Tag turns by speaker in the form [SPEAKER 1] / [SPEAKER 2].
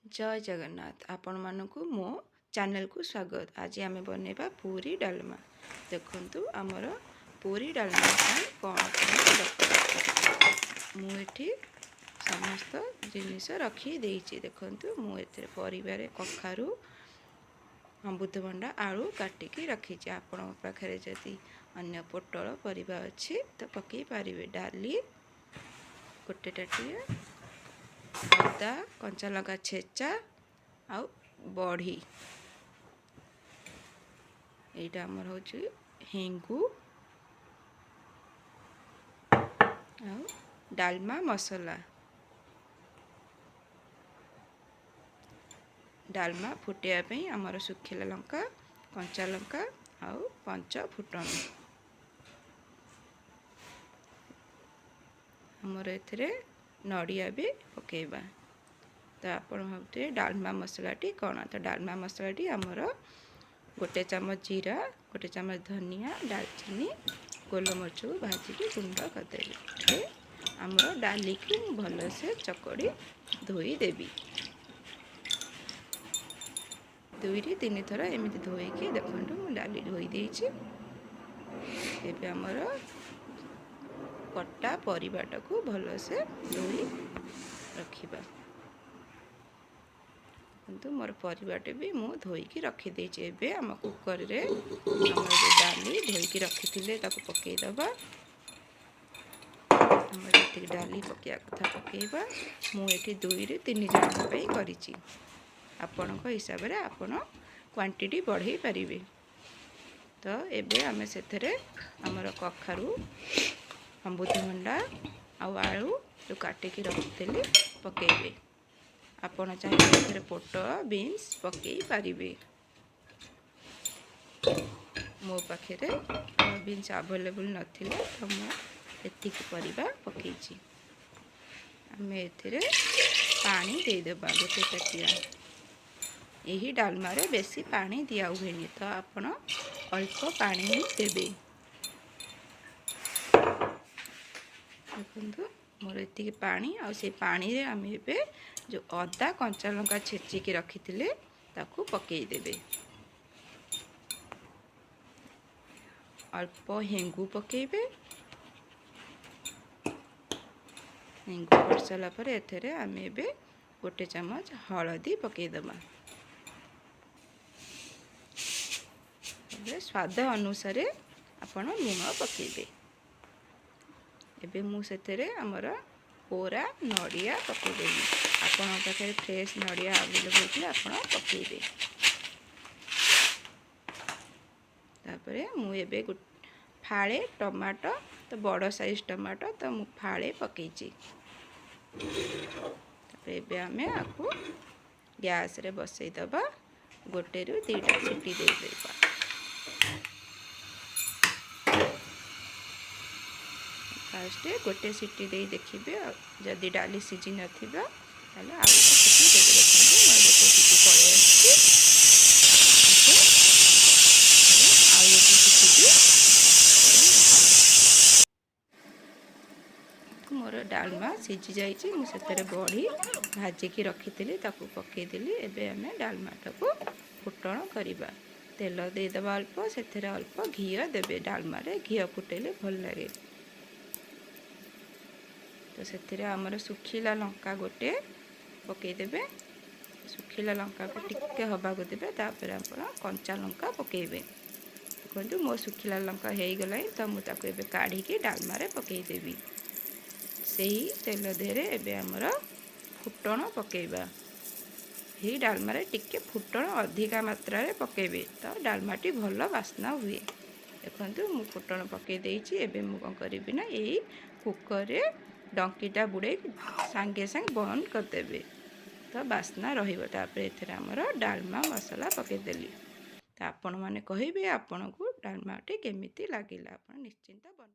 [SPEAKER 1] जय जगन्नाथ आपण मानकु मो चैनल को स्वागत। आज आम बनवा पूरी डालमा। देखु आमर पूरी डालमा कौन मुझे समस्त जिनिस रखी देछि। देखु मुझे परिवार कखारू अमृतभंडा आलू काटिकी रखी। आपण पाखे जदि अन्य पोटल परिबा अच्छी तो पकई पारे। डाली गोटे टाटिए अदा कंचा लंका छेचा आउ बड़ी यहाँ आमर हूँ हेंगू आउ डालमा मसला। डालमा फुटाइवाई आमर सुखिला लंका कंचा लंका आउ पंच फुटण आमर ए नड़िया भी पकेबा। तो आपण भावते डालमा मसलाटी कौन। तो डालमा मसलाटी आमर गोटे चामच जीरा गोटे चामच धनिया दालचीनी गोलमरिच को भाजिकी गुंड करदेवी। आमर डाली को भलसे चकड़ी धोईदेवी। 2 ରୁ 3 थर एमती धोईकी देखो मुझे डाली धोई देछि। एबे आमर कटा परिबाटा को भलसे धोई रखिबा। किंतु मोर परिबाटे भी मु धोईकी रखी देछि। एबे हम कुकर रे हमर जो डाली धोईकी रखिथिले ताको पकेई दबा। हमर एति डाली पकेया कथा पकेइबा। मु एठी 2 ରୁ 3 जन पई करिछि। आपणक हिसाब रे आपण क्वांटिटी बढ़ाई पारिबे। तो एबे आमे सेथरे हमर कखारू अमृतभंडा आउ आलू जो काटिकी रखिथिले पकेइबे। आपण चाहिए पोटल बीन्स पकई पारिबे। मो पाखे बीन्स अवेलेबल नथिले तो मुझे परिबा पकईछि। आमे एथिरे पानी देदेबा गोटे ताटिया। यही डालमा रे बेसी पानी दिया हुएनि तो आपण अल्प पानी ही देबे। देखु मोर एति पानी आ से पानी रे आमे एबे जो अदा कंचा लंका छेचिकी रखिथिले ताकू पकई देबे। अल्प हेंगू पकेबे। हेंगू पड़ सारा पर एथरे आमे एबे गोटे चामच हलदी पकई दबा। स्वाद अनुसार आपण लुण पकेबे। एबे मु सेथरे हमर कोरा नड़िया पकेदेवी। आपण पाखे फ्रेश नड़िया अवेलेबल होइले आपण पकेबे। तापरे मु एबे फाळे टमाटो तो बड़ साइज टमाटो तो मु फाळे पकेइछि। तापरे एबे आमे आकु गैस रे बसई दबा। गोटे रु 2टा सीटी दे देबा। फास्ट गोटे सीटी दे देखिए जदि डाली सीझी नथिबा ताले आउ सीटी देबे। देखो मोर गोटे सीटी पळे आछि। आउ गोटे सीटी मोर डालमा सीझी जाइछि। मु सेतरे बड़ी भाजिकी रखिथिली ताकू पकई देली। एबे हमें डालमाटा को फुटण करिबा। तेल दे दबा अल्प सेथरे अल्प घी देबे। डालमा रे घी फुटेले भल लागे। तो से आमर सुखिला लंका गोटे पकई देबे। सुखिला लंका को टिके हवा को देबे। तापर आपण कंचा लंका पकेबे। देखो मो सुखिला लंका हो गला तो मुझे एबे काढ़ी की डालमा रे पकई देबी। सही तेल देहरे एबे आमर फुटण पकेबा। ही डालमा रे टिके फुटण अधिका मात्रा रे पकेबे तो डालमाटी भल बास्ना हुए। देखो मु फुटण पकई देइछि। एबे मु कोन करबी ना एई कुकर रे डंकीटा बुड़े सांगे सांगे बंद करदेबे तो बास्ना रहिबो। तापर एथरे हमर डालमा मसला पकेदेली। तो आपण माने कहिबे आपण को डालमाटी केमिति लागिला। आपण निश्चिंत बन।